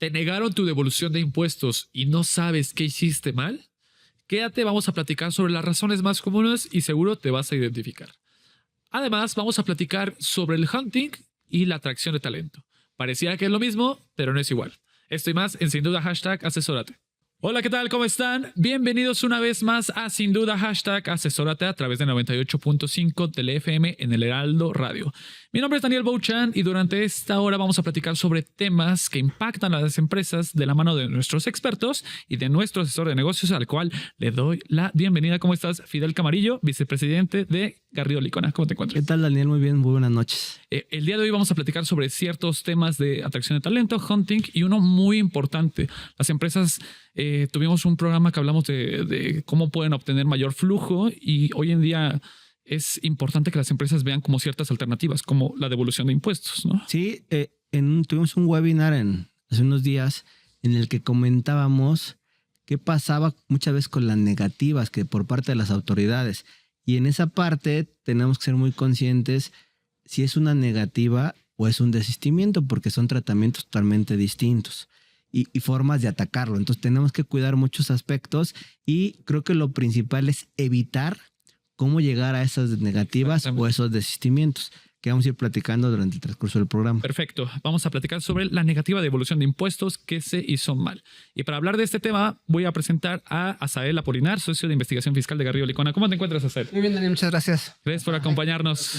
¿Te negaron tu devolución de impuestos y no sabes qué hiciste mal? Quédate, vamos a platicar sobre las razones más comunes y seguro te vas a identificar. Además, vamos a platicar sobre el hunting y la atracción de talento. Pareciera que es lo mismo, pero no es igual. Esto y más en Sin Duda #Asesórate. Hola, ¿qué tal? ¿Cómo están? Bienvenidos una vez más a Sin Duda #Asesórate a través de 98.5 del FM en el Heraldo Radio. Mi nombre es Daniel Bouchan y durante esta hora vamos a platicar sobre temas que impactan a las empresas de la mano de nuestros expertos y de nuestro asesor de negocios, al cual le doy la bienvenida. ¿Cómo estás? Fidel Camarillo, vicepresidente de Garrido Licona. ¿Cómo te encuentras? ¿Qué tal, Daniel? Muy bien, muy buenas noches. El día de hoy vamos a platicar sobre ciertos temas de atracción de talento, hunting y uno muy importante. Las empresas, tuvimos un programa que hablamos de cómo pueden obtener mayor flujo y hoy en día es importante que las empresas vean como ciertas alternativas, como la devolución de impuestos, ¿no? Sí, tuvimos un webinar hace unos días en el que comentábamos qué pasaba muchas veces con las negativas que por parte de las autoridades. Y en esa parte tenemos que ser muy conscientes si es una negativa o es un desistimiento, porque son tratamientos totalmente distintos y formas de atacarlo. Entonces tenemos que cuidar muchos aspectos y creo que lo principal es evitar cómo llegar a esas negativas o esos desistimientos que vamos a ir platicando durante el transcurso del programa. Perfecto. Vamos a platicar sobre la negativa de devolución de impuestos que se hizo mal. Y para hablar de este tema, voy a presentar a Asael Apolinar, socio de investigación fiscal de Garrido Licona. ¿Cómo te encuentras, Asael? Muy bien, Daniel, muchas gracias. Gracias por acompañarnos.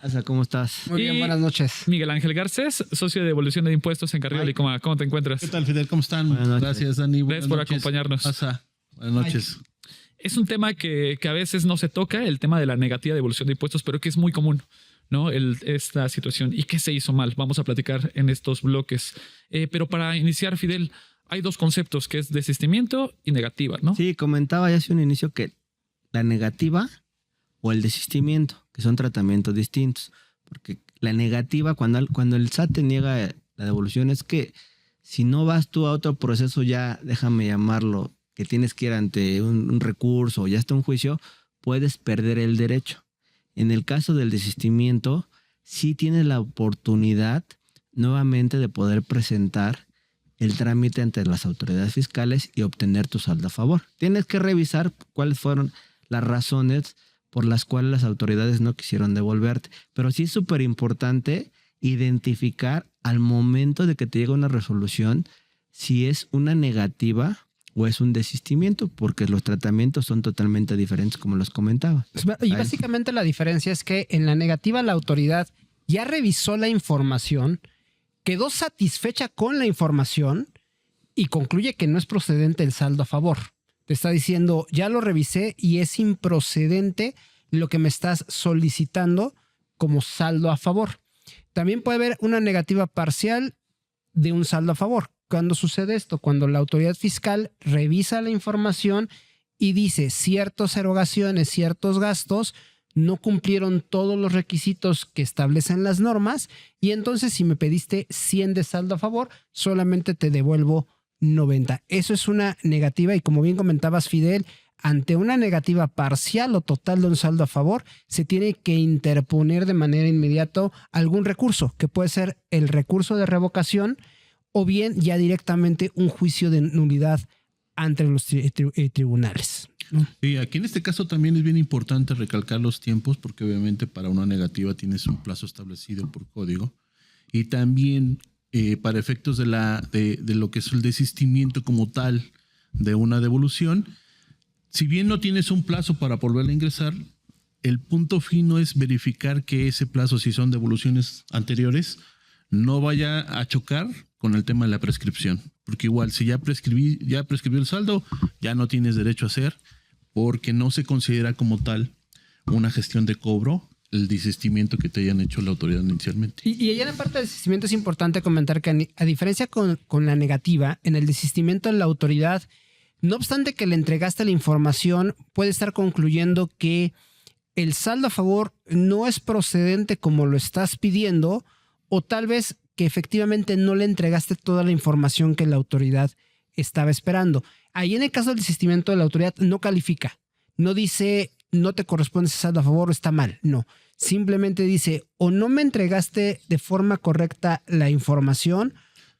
Asa, ¿cómo estás? Muy bien, buenas noches. Miguel Ángel Garcés, socio de devolución de impuestos en Garrido Licona. ¿Cómo te encuentras? ¿Qué tal, Fidel? ¿Cómo están? Buenas noches. Gracias, Dani. Gracias por acompañarnos. Asa, buenas noches. Es un tema que a veces no se toca, el tema de la negativa de devolución de impuestos, pero que es muy común, ¿no? Esta situación. ¿Y qué se hizo mal? Vamos a platicar en estos bloques. Pero para iniciar, Fidel, hay dos conceptos, que es desistimiento y negativa, ¿no? Sí, comentaba ya hace un inicio que la negativa o el desistimiento, que son tratamientos distintos. Porque la negativa, cuando el SAT te niega la devolución, es que si no vas tú a otro proceso ya, déjame llamarlo, que tienes que ir ante un recurso o ya está un juicio, puedes perder el derecho. En el caso del desistimiento, sí tienes la oportunidad nuevamente de poder presentar el trámite ante las autoridades fiscales y obtener tu saldo a favor. Tienes que revisar cuáles fueron las razones por las cuales las autoridades no quisieron devolverte. Pero sí es súper importante identificar al momento de que te llega una resolución si es una negativa o es un desistimiento, porque los tratamientos son totalmente diferentes, como los comentaba. Y básicamente la diferencia es que en la negativa la autoridad ya revisó la información, quedó satisfecha con la información y concluye que no es procedente el saldo a favor. Te está diciendo, ya lo revisé y es improcedente lo que me estás solicitando como saldo a favor. También puede haber una negativa parcial de un saldo a favor. ¿Cuándo sucede esto? Cuando la autoridad fiscal revisa la información y dice ciertas erogaciones, ciertos gastos no cumplieron todos los requisitos que establecen las normas y entonces si me pediste 100 de saldo a favor, solamente te devuelvo 90. Eso es una negativa y como bien comentabas, Fidel, ante una negativa parcial o total de un saldo a favor, se tiene que interponer de manera inmediata algún recurso, que puede ser el recurso de revocación o bien ya directamente un juicio de nulidad ante los tribunales. Y aquí en este caso también es bien importante recalcar los tiempos, porque obviamente para una negativa tienes un plazo establecido por código. Y también para efectos de lo que es el desistimiento como tal de una devolución, si bien no tienes un plazo para volver a ingresar, el punto fino es verificar que ese plazo, si son devoluciones anteriores, no vaya a chocar con el tema de la prescripción, porque igual si ya prescribió el saldo, ya no tienes derecho a hacer, porque no se considera como tal una gestión de cobro el desistimiento que te hayan hecho la autoridad inicialmente. Y allá en la parte del desistimiento es importante comentar que a diferencia con la negativa, en el desistimiento la autoridad, no obstante que le entregaste la información, puede estar concluyendo que el saldo a favor no es procedente como lo estás pidiendo, o tal vez que efectivamente no le entregaste toda la información que la autoridad estaba esperando. Ahí en el caso del desistimiento de la autoridad no califica, no dice no te corresponde ese saldo a favor o está mal, no. Simplemente dice o no me entregaste de forma correcta la información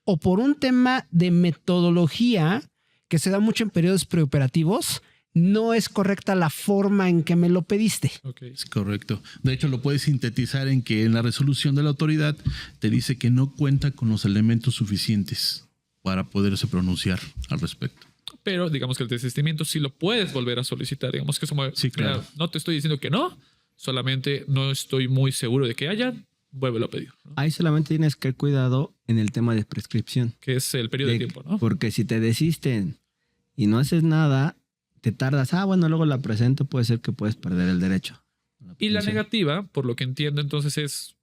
o por un tema de metodología que se da mucho en periodos preoperativos, no es correcta la forma en que me lo pediste. Okay. Es correcto. De hecho, lo puedes sintetizar en que en la resolución de la autoridad te dice que no cuenta con los elementos suficientes para poderse pronunciar al respecto. Pero digamos que el desistimiento sí lo puedes volver a solicitar. Digamos que es como, Sí, claro. mira, no te estoy diciendo que no, solamente no estoy muy seguro de que haya, vuélvelo a pedir, ¿no? Ahí solamente tienes que cuidado en el tema de prescripción. Que es el periodo de tiempo, ¿no? Porque si te desisten y no haces nada, te tardas. Bueno, luego la presento, puede ser que puedes perder el derecho. Y la pensión. negativa, por lo que entiendo, entonces es,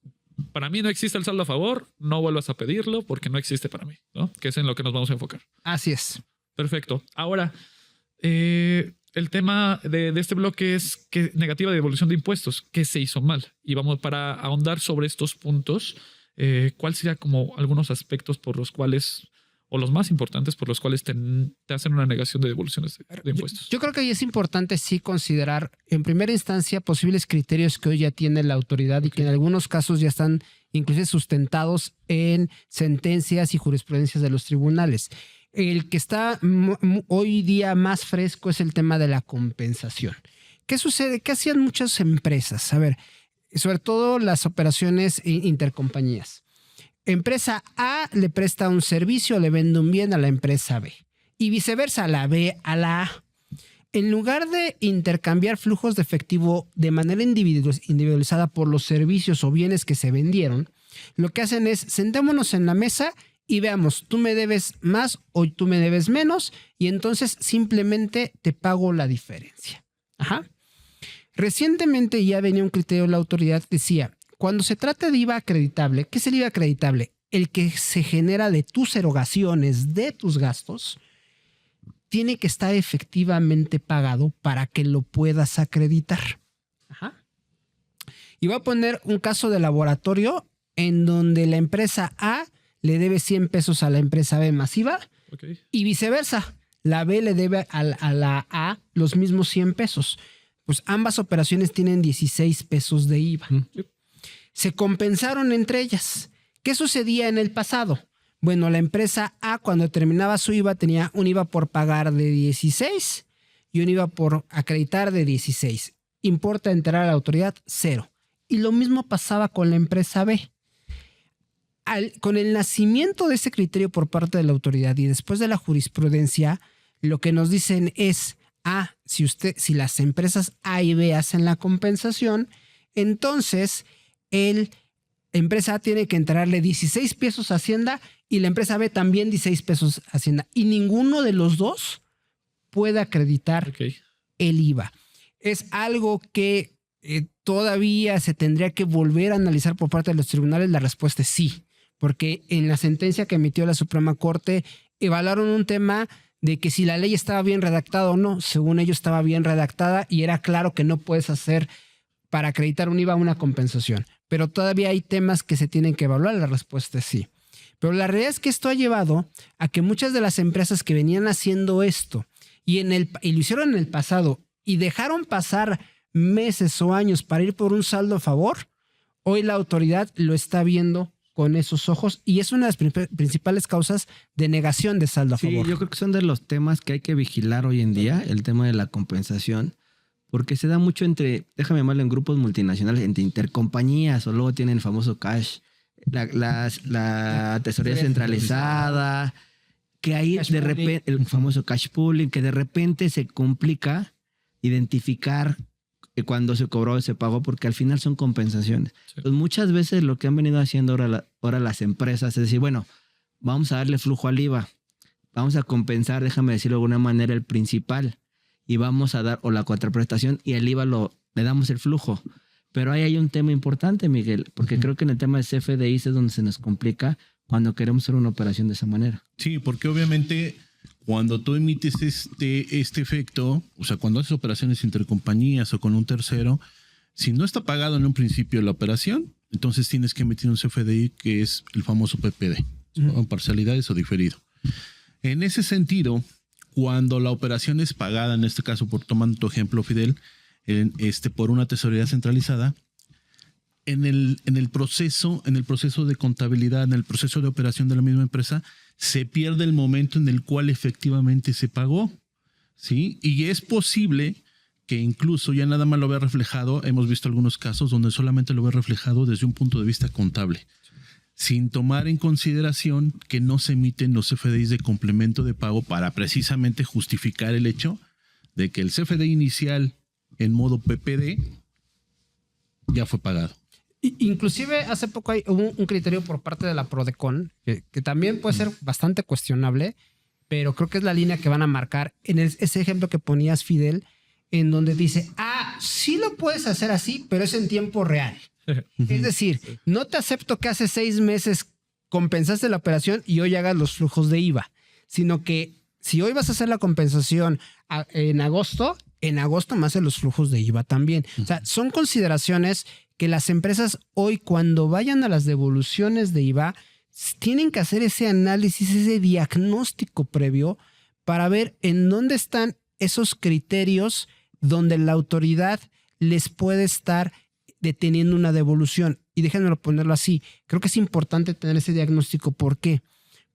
para mí no existe el saldo a favor, no vuelvas a pedirlo porque no existe para mí, ¿no? Que es en lo que nos vamos a enfocar. Así es. Perfecto. Ahora, el tema de este bloque es que negativa de devolución de impuestos. ¿Qué se hizo mal? Y vamos para ahondar sobre estos puntos. ¿Cuál sería como algunos aspectos por los cuales, o los más importantes por los cuales te hacen una negación de devoluciones de impuestos? Yo creo que ahí es importante sí considerar en primera instancia posibles criterios que hoy ya tiene la autoridad y que en algunos casos ya están inclusive sustentados en sentencias y jurisprudencias de los tribunales. El que está hoy día más fresco es el tema de la compensación. ¿Qué sucede? ¿Qué hacían muchas empresas? A ver, sobre todo las operaciones intercompañías. Empresa A le presta un servicio, le vende un bien a la empresa B. Y viceversa, la B a la A. En lugar de intercambiar flujos de efectivo de manera individualizada por los servicios o bienes que se vendieron, lo que hacen es sentémonos en la mesa y veamos, tú me debes más o tú me debes menos y entonces simplemente te pago la diferencia. Ajá. Recientemente ya venía un criterio de la autoridad que decía, cuando se trata de IVA acreditable, ¿qué es el IVA acreditable? El que se genera de tus erogaciones, de tus gastos, tiene que estar efectivamente pagado para que lo puedas acreditar. Ajá. Y voy a poner un caso de laboratorio en donde la empresa A le debe 100 pesos a la empresa B más IVA Okay. y viceversa. La B le debe a la A los mismos 100 pesos. Pues ambas operaciones tienen 16 pesos de IVA. Se compensaron entre ellas. ¿Qué sucedía en el pasado? Bueno, la empresa A cuando terminaba su IVA tenía un IVA por pagar de 16 y un IVA por acreditar de 16. Importa entrar a la autoridad, 0. Y lo mismo pasaba con la empresa B. Con el nacimiento de ese criterio por parte de la autoridad y después de la jurisprudencia, lo que nos dicen es, si las empresas A y B hacen la compensación, entonces el empresa A tiene que entrarle 16 pesos a Hacienda y la empresa B también 16 pesos a Hacienda. Y ninguno de los dos puede acreditar Okay. el IVA. Es algo que todavía se tendría que volver a analizar por parte de los tribunales. La respuesta es sí, porque en la sentencia que emitió la Suprema Corte evaluaron un tema de que si la ley estaba bien redactada o no. Según ellos estaba bien redactada y era claro que no puedes hacer para acreditar un IVA una compensación. Pero todavía hay temas que se tienen que evaluar. La respuesta es sí. Pero la realidad es que esto ha llevado a que muchas de las empresas que venían haciendo esto y lo hicieron en el pasado y dejaron pasar meses o años para ir por un saldo a favor, hoy la autoridad lo está viendo con esos ojos y es una de las principales causas de negación de saldo a favor. Sí, yo creo que son de los temas que hay que vigilar hoy en día, el tema de la compensación, porque se da mucho déjame llamarlo en grupos multinacionales, entre intercompañías, o luego tienen el famoso cash, la tesorería centralizada, que ahí Cash de pooling. repente, el famoso cash pooling, que de repente se complica identificar cuando se cobró ese pago, porque al final son compensaciones. Sí. Pues muchas veces lo que han venido haciendo ahora las empresas es decir, bueno, vamos a darle flujo al IVA, vamos a compensar, déjame decirlo de alguna manera, el principal, y vamos a dar, o la contraprestación, y el IVA le damos el flujo. Pero ahí hay un tema importante, Miguel, porque creo que en el tema de CFDI es donde se nos complica cuando queremos hacer una operación de esa manera. Sí, porque obviamente cuando tú emites este efecto, o sea, cuando haces operaciones intercompañías o con un tercero, si no está pagado en un principio la operación, entonces tienes que emitir un CFDI que es el famoso PPD, o parcialidades o diferido. En ese sentido, cuando la operación es pagada, en este caso, tomando tu ejemplo, Fidel, por una tesorería centralizada, en el proceso de contabilidad, en el proceso de operación de la misma empresa, se pierde el momento en el cual efectivamente se pagó, ¿sí? Y es posible que incluso ya nada más lo vea reflejado. Hemos visto algunos casos donde solamente lo ve reflejado desde un punto de vista contable, sin tomar en consideración que no se emiten los CFDIs de complemento de pago para precisamente justificar el hecho de que el CFDI inicial en modo PPD ya fue pagado. Inclusive hace poco hay un criterio por parte de la Prodecon que también puede ser bastante cuestionable, pero creo que es la línea que van a marcar en ese ejemplo que ponías, Fidel, en donde dice, sí lo puedes hacer así, pero es en tiempo real. Es decir, no te acepto que hace 6 meses compensaste la operación y hoy hagas los flujos de IVA, sino que si hoy vas a hacer la compensación en agosto me hacen los flujos de IVA también. O sea, son consideraciones que las empresas hoy, cuando vayan a las devoluciones de IVA, tienen que hacer ese análisis, ese diagnóstico previo para ver en dónde están esos criterios donde la autoridad les puede estar deteniendo una devolución. Y déjenmelo ponerlo así. Creo que es importante tener ese diagnóstico. ¿Por qué?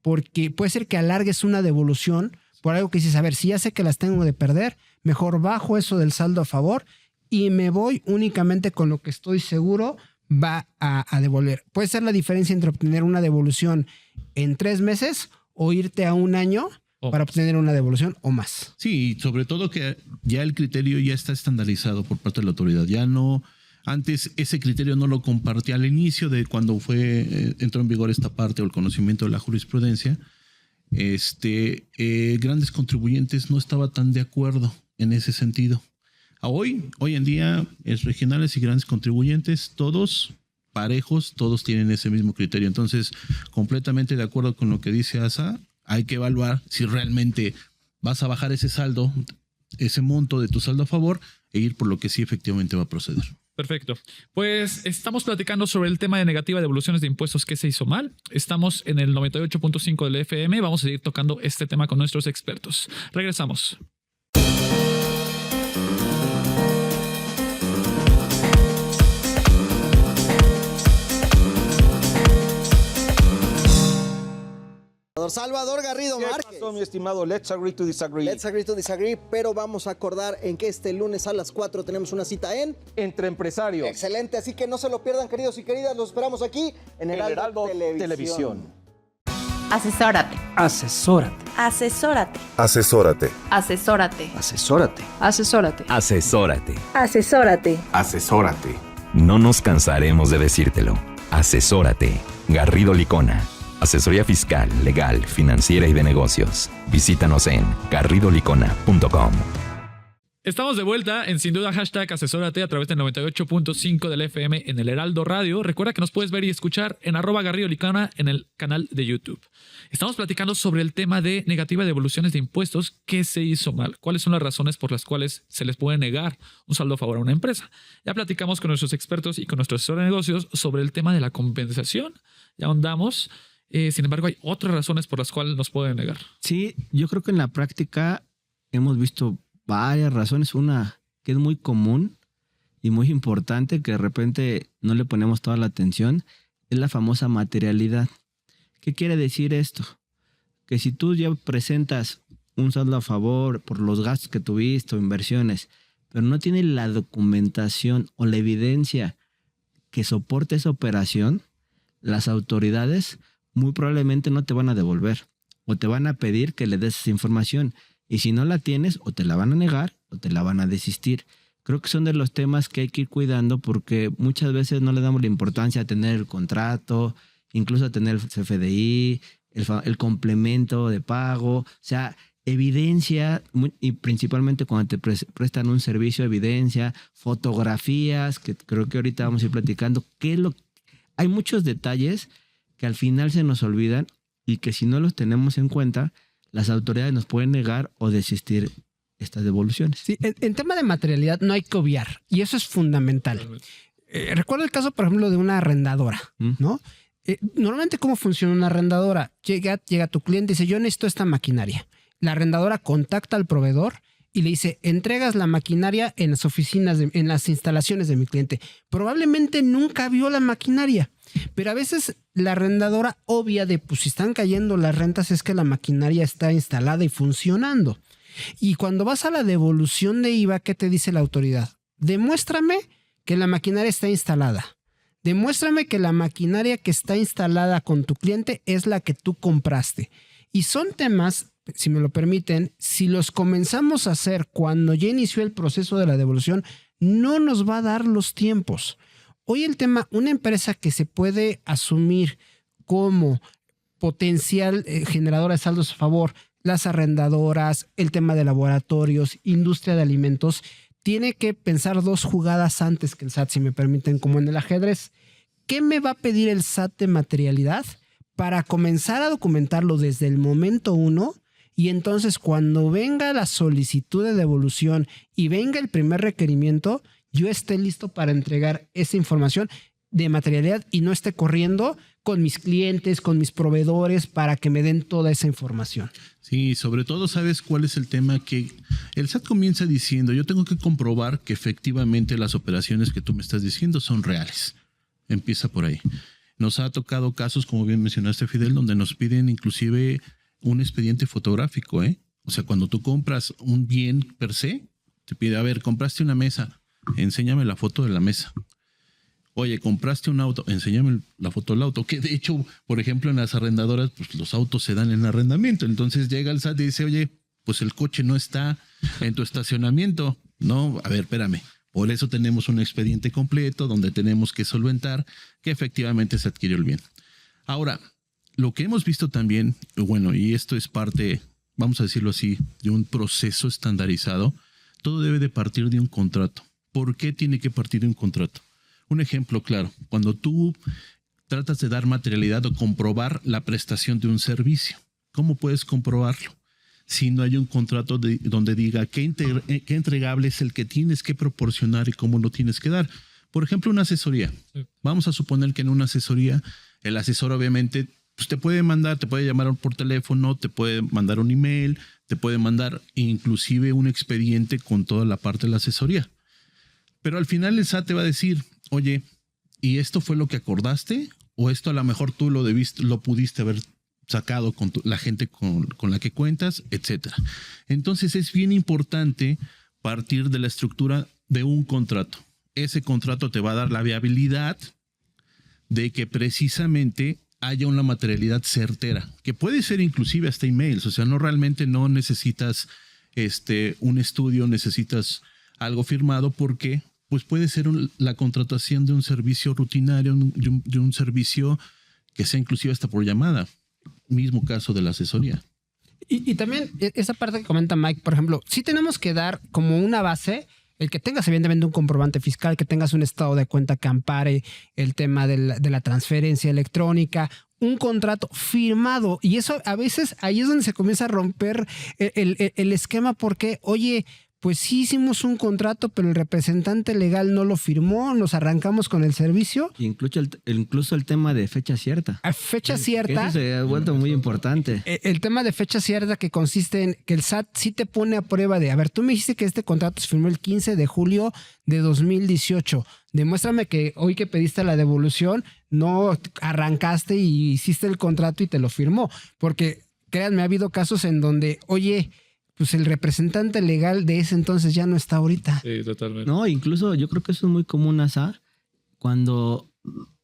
Porque puede ser que alargues una devolución por algo que dices, a ver, si ya sé que las tengo de perder, mejor bajo eso del saldo a favor y me voy únicamente con lo que estoy seguro va a devolver. Puede ser la diferencia entre obtener una devolución en 3 meses o irte a 1 año para obtener una devolución o más. Sí, sobre todo que ya el criterio ya está estandarizado por parte de la autoridad. Ya no, antes ese criterio no lo compartía al inicio de cuando entró en vigor esta parte o el conocimiento de la jurisprudencia. Grandes contribuyentes no estaba tan de acuerdo en ese sentido. Hoy en día, regionales y grandes contribuyentes, todos parejos, todos tienen ese mismo criterio. Entonces, completamente de acuerdo con lo que dice ASA, hay que evaluar si realmente vas a bajar ese saldo, ese monto de tu saldo a favor e ir por lo que sí efectivamente va a proceder. Perfecto. Pues estamos platicando sobre el tema de negativa de devoluciones de impuestos que se hizo mal. Estamos en el 98.5 del FM. Vamos a seguir tocando este tema con nuestros expertos. Regresamos. Salvador Garrido Márquez. ¿Qué pasó, mi estimado? Let's agree to disagree. Let's agree to disagree, pero vamos a acordar en que este lunes a las 4 tenemos una cita en Entre empresarios. Excelente, así que no se lo pierdan, queridos y queridas. Los esperamos aquí en Heraldo Televisión. Asesórate. Asesórate. Asesórate. Asesórate. Asesórate. Asesórate. Asesórate. Asesórate. Asesórate. Asesórate. No nos cansaremos de decírtelo. Asesórate. Garrido Licona. Asesoría fiscal, legal, financiera y de negocios. Visítanos en garridolicona.com. Estamos de vuelta en Sin Duda #asesórate a través del 98.5 del FM en el Heraldo Radio. Recuerda que nos puedes ver y escuchar en @garridolicona en el canal de YouTube. Estamos platicando sobre el tema de negativa de devoluciones de impuestos. ¿Qué se hizo mal? ¿Cuáles son las razones por las cuales se les puede negar un saldo a favor a una empresa? Ya platicamos con nuestros expertos y con nuestro asesor de negocios sobre el tema de la compensación. Ya ahondamos. Sin embargo, hay otras razones por las cuales nos pueden negar. Sí, yo creo que en la práctica hemos visto varias razones. Una que es muy común y muy importante, que de repente no le ponemos toda la atención, es la famosa materialidad. ¿Qué quiere decir esto? Que si tú ya presentas un saldo a favor por los gastos que tuviste o inversiones, pero no tienes la documentación o la evidencia que soporte esa operación, las autoridades muy probablemente no te van a devolver o te van a pedir que le des esa información. Y si no la tienes, o te la van a negar o te la van a desistir. Creo que son de los temas que hay que ir cuidando porque muchas veces no le damos la importancia a tener el contrato, incluso a tener el CFDI, el complemento de pago. O sea, evidencia, y principalmente cuando te prestan un servicio, evidencia, fotografías, que creo que ahorita vamos a ir platicando. Hay muchos detalles que al final se nos olvidan y que si no los tenemos en cuenta, las autoridades nos pueden negar o desistir estas devoluciones. Sí, en tema de materialidad no hay que obviar y eso es fundamental. Recuerdo el caso, por ejemplo, de una arrendadora, ¿no? Normalmente, ¿cómo funciona una arrendadora? Llega tu cliente y dice, yo necesito esta maquinaria. La arrendadora contacta al proveedor, y le dice, entregas la maquinaria en las oficinas, en las instalaciones de mi cliente. Probablemente nunca vio la maquinaria, pero a veces la arrendadora obvia de, pues si están cayendo las rentas es que la maquinaria está instalada y funcionando. Y cuando vas a la devolución de IVA, ¿qué te dice la autoridad? Demuéstrame que la maquinaria está instalada. Demuéstrame que la maquinaria que está instalada con tu cliente es la que tú compraste. Y son temas, si me lo permiten, si los comenzamos a hacer cuando ya inició el proceso de la devolución, no nos va a dar los tiempos. Hoy el tema, una empresa que se puede asumir como potencial generadora de saldos a favor, las arrendadoras, el tema de laboratorios, industria de alimentos, tiene que pensar 2 jugadas antes que el SAT, si me permiten, como en el ajedrez. ¿Qué me va a pedir el SAT de materialidad para comenzar a documentarlo desde el momento 1? Y entonces cuando venga la solicitud de devolución y venga el primer requerimiento, yo esté listo para entregar esa información de materialidad y no esté corriendo con mis clientes, con mis proveedores para que me den toda esa información. Sí, sobre todo, ¿sabes cuál es el tema? Que el SAT comienza diciendo, yo tengo que comprobar que efectivamente las operaciones que tú me estás diciendo son reales. Empieza por ahí. Nos ha tocado casos, como bien mencionaste, Fidel, donde nos piden inclusive un expediente fotográfico, ¿eh? O sea, cuando tú compras un bien per se, te pide, a ver, compraste una mesa, enséñame la foto de la mesa. Oye, compraste un auto, enséñame la foto del auto. Que de hecho, por ejemplo, en las arrendadoras, pues los autos se dan en arrendamiento. Entonces llega el SAT y dice, oye, pues el coche no está en tu estacionamiento. No, a ver, espérame. Por eso tenemos un expediente completo donde tenemos que solventar que efectivamente se adquirió el bien. Ahora, lo que hemos visto también, bueno, y esto es parte, vamos a decirlo así, de un proceso estandarizado, todo debe de partir de un contrato. ¿Por qué tiene que partir de un contrato? Un ejemplo claro, cuando tú tratas de dar materialidad o comprobar la prestación de un servicio, ¿cómo puedes comprobarlo? Si no hay un contrato donde diga qué entregable es el que tienes que proporcionar y cómo lo tienes que dar. Por ejemplo, una asesoría. Sí. Vamos a suponer que en una asesoría el asesor obviamente pues, te puede mandar, te puede llamar por teléfono, te puede mandar un email, te puede mandar inclusive un expediente con toda la parte de la asesoría. Pero al final el SAT te va a decir, oye, ¿y esto fue lo que acordaste? ¿O esto a lo mejor tú lo pudiste haber sacado con la gente con la que cuentas, etcétera? Entonces es bien importante partir de la estructura de un contrato. Ese contrato te va a dar la viabilidad de que precisamente haya una materialidad certera, que puede ser inclusive hasta emails. O sea, realmente no necesitas un estudio, necesitas algo firmado porque pues puede ser la contratación de un servicio rutinario, de un servicio que sea inclusive hasta por llamada. Mismo caso de la asesoría. Y también esa parte que comenta Mike, por ejemplo, sí tenemos que dar como una base el que tengas evidentemente un comprobante fiscal, que tengas un estado de cuenta que ampare el tema de la transferencia electrónica, un contrato firmado. Y eso a veces ahí es donde se comienza a romper el esquema porque, oye, pues sí hicimos un contrato, pero el representante legal no lo firmó, nos arrancamos con el servicio. Incluso el tema de fecha cierta. A fecha cierta. Eso se ha vuelto muy importante. El tema de fecha cierta que consiste en que el SAT sí te pone a prueba de, a ver, tú me dijiste que este contrato se firmó el 15 de julio de 2018. Demuéstrame que hoy que pediste la devolución no arrancaste y hiciste el contrato y te lo firmó. Porque, créanme, ha habido casos en donde, oye, pues el representante legal de ese entonces ya no está ahorita. Sí, totalmente. No, incluso yo creo que eso es muy común, Asa, cuando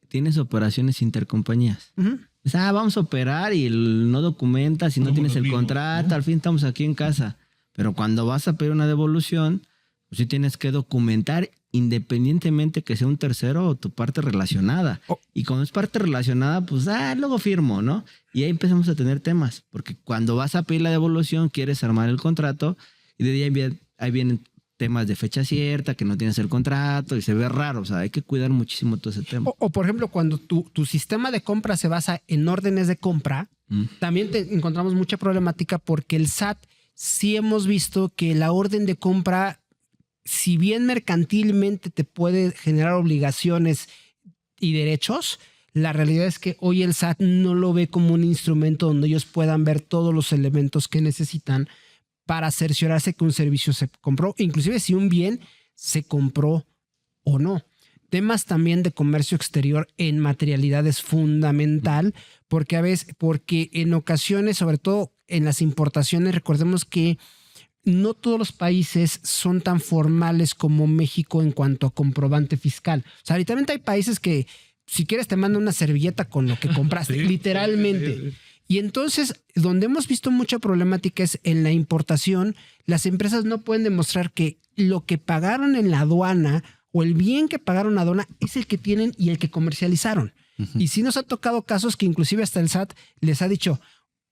tienes operaciones intercompañías. Uh-huh. O sea, vamos a operar y no documentas y no tienes el contrato, al fin estamos aquí en casa. Pero cuando vas a pedir una devolución, pues sí tienes que documentar independientemente que sea un tercero o tu parte relacionada. Oh. Y cuando es parte relacionada, pues luego firmo, ¿no? Y ahí empezamos a tener temas, porque cuando vas a pedir la devolución, quieres armar el contrato y de ahí vienen temas de fecha cierta, que no tienes el contrato y se ve raro. O sea, hay que cuidar muchísimo todo ese tema. O por ejemplo, cuando tu sistema de compra se basa en órdenes de compra, también encontramos mucha problemática porque el SAT sí hemos visto que la orden de compra, si bien mercantilmente te puede generar obligaciones y derechos, la realidad es que hoy el SAT no lo ve como un instrumento donde ellos puedan ver todos los elementos que necesitan para cerciorarse que un servicio se compró, inclusive si un bien se compró o no. Temas también de comercio exterior en materialidad es fundamental porque en ocasiones, sobre todo en las importaciones, recordemos que no todos los países son tan formales como México en cuanto a comprobante fiscal. O sea, ahorita hay países que si quieres te mandan una servilleta con lo que compraste, Sí, literalmente. sí. Y entonces, donde hemos visto mucha problemática es en la importación, las empresas no pueden demostrar que lo que pagaron en la aduana o el bien que pagaron en la aduana es el que tienen y el que comercializaron. Uh-huh. Y sí nos ha tocado casos que inclusive hasta el SAT les ha dicho,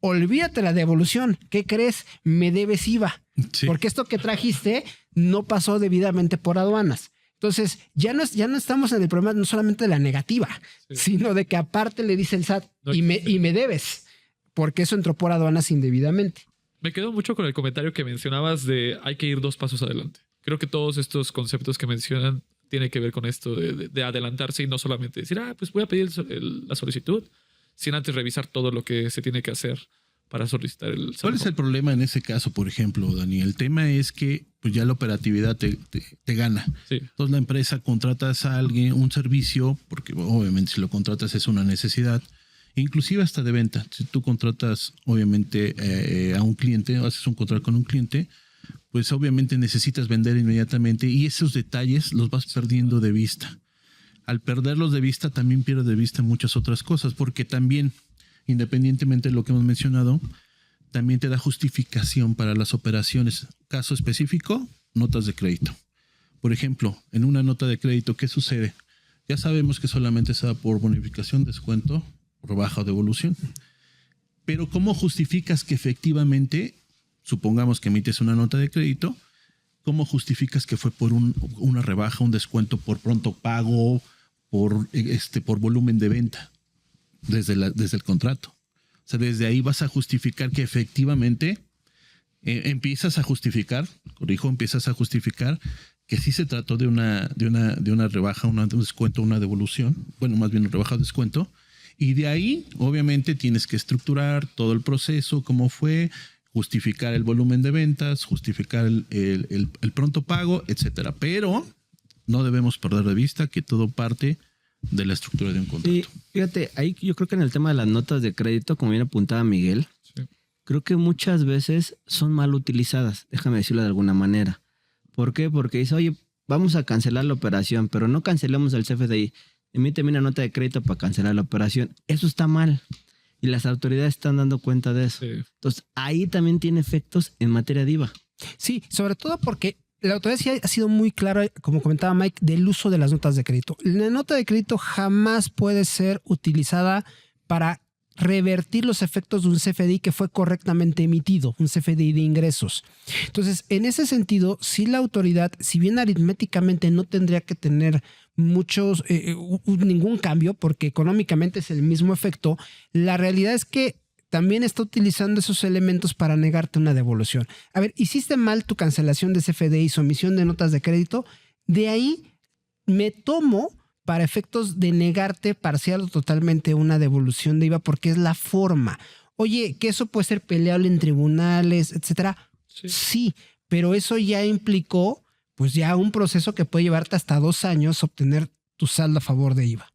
olvídate la devolución, ¿qué crees? Me debes IVA. Sí. Porque esto que trajiste no pasó debidamente por aduanas. Entonces, ya no estamos en el problema no solamente de la negativa, sino de que aparte le dice el SAT y me debes, porque eso entró por aduanas indebidamente. Me quedo mucho con el comentario que mencionabas de hay que ir 2 pasos adelante. Creo que todos estos conceptos que mencionan tienen que ver con esto de adelantarse y no solamente decir, pues voy a pedir la solicitud, sin antes revisar todo lo que se tiene que hacer para solicitar el saldo. ¿Cuál es el problema en ese caso, por ejemplo, Dani? El tema es que pues ya la operatividad te gana. Sí. Entonces la empresa contratas a alguien, un servicio, porque obviamente si lo contratas es una necesidad, inclusive hasta de venta. Si tú contratas obviamente a un cliente, haces un contrato con un cliente, pues obviamente necesitas vender inmediatamente y esos detalles los vas perdiendo de vista. Al perderlos de vista también pierdes de vista muchas otras cosas, porque también, independientemente de lo que hemos mencionado, también te da justificación para las operaciones. Caso específico, notas de crédito. Por ejemplo, en una nota de crédito, ¿qué sucede? Ya sabemos que solamente se da por bonificación, descuento, rebaja o devolución. Pero ¿cómo justificas que efectivamente, supongamos que emites una nota de crédito, cómo justificas que fue por una rebaja, un descuento por pronto pago, por volumen de venta desde el contrato? O sea, desde ahí vas a justificar que efectivamente empiezas a justificar que sí se trató de una rebaja, un descuento, una devolución, bueno, más bien una rebaja o descuento, y de ahí obviamente tienes que estructurar todo el proceso, cómo fue, justificar el volumen de ventas, justificar el pronto pago, etcétera. Pero no debemos perder de vista que todo parte de la estructura de un contrato. Sí, fíjate, ahí yo creo que en el tema de las notas de crédito, como bien apuntaba Miguel, creo que muchas veces son mal utilizadas, déjame decirlo de alguna manera. ¿Por qué? Porque dice, oye, vamos a cancelar la operación, pero no cancelemos el CFDI. Emíteme una nota de crédito para cancelar la operación. Eso está mal. Y las autoridades están dando cuenta de eso. Sí. Entonces, ahí también tiene efectos en materia de IVA. Sí, sobre todo porque la autoridad sí ha sido muy clara, como comentaba Mike, del uso de las notas de crédito. La nota de crédito jamás puede ser utilizada para revertir los efectos de un CFDI que fue correctamente emitido, un CFDI de ingresos. Entonces, en ese sentido, sí la autoridad, si bien aritméticamente no tendría que tener ningún cambio, porque económicamente es el mismo efecto, la realidad es que también está utilizando esos elementos para negarte una devolución. A ver, hiciste mal tu cancelación de CFDI o emisión de notas de crédito, de ahí me tomo para efectos de negarte parcial o totalmente una devolución de IVA porque es la forma. Oye, que eso puede ser peleable en tribunales, etcétera. Sí, pero eso ya implicó pues ya un proceso que puede llevarte hasta 2 años obtener tu saldo a favor de IVA.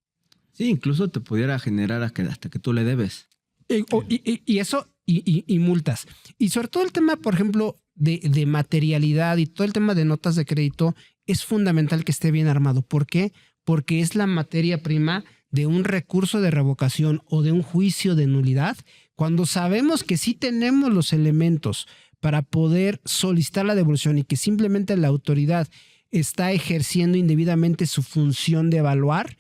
Sí, incluso te pudiera generar hasta que tú le debes. Y eso, y multas. Y sobre todo el tema, por ejemplo, de materialidad y todo el tema de notas de crédito es fundamental que esté bien armado. ¿Por qué? Porque es la materia prima de un recurso de revocación o de un juicio de nulidad. Cuando sabemos que sí tenemos los elementos para poder solicitar la devolución y que simplemente la autoridad está ejerciendo indebidamente su función de evaluar,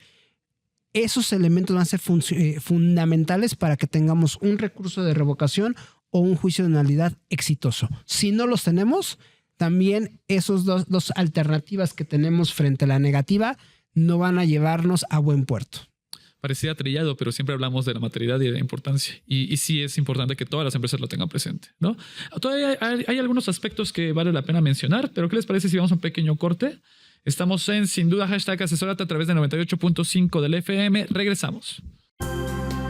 esos elementos van a ser fundamentales para que tengamos un recurso de revocación o un juicio de nulidad exitoso. Si no los tenemos, también esos dos alternativas que tenemos frente a la negativa no van a llevarnos a buen puerto. Parecía trillado, pero siempre hablamos de la materialidad y de la importancia. Y sí es importante que todas las empresas lo tengan presente, ¿no? Todavía hay algunos aspectos que vale la pena mencionar, pero ¿qué les parece si vamos a un pequeño corte? Estamos en, sin duda, #asesórate a través de 98.5 del FM. Regresamos.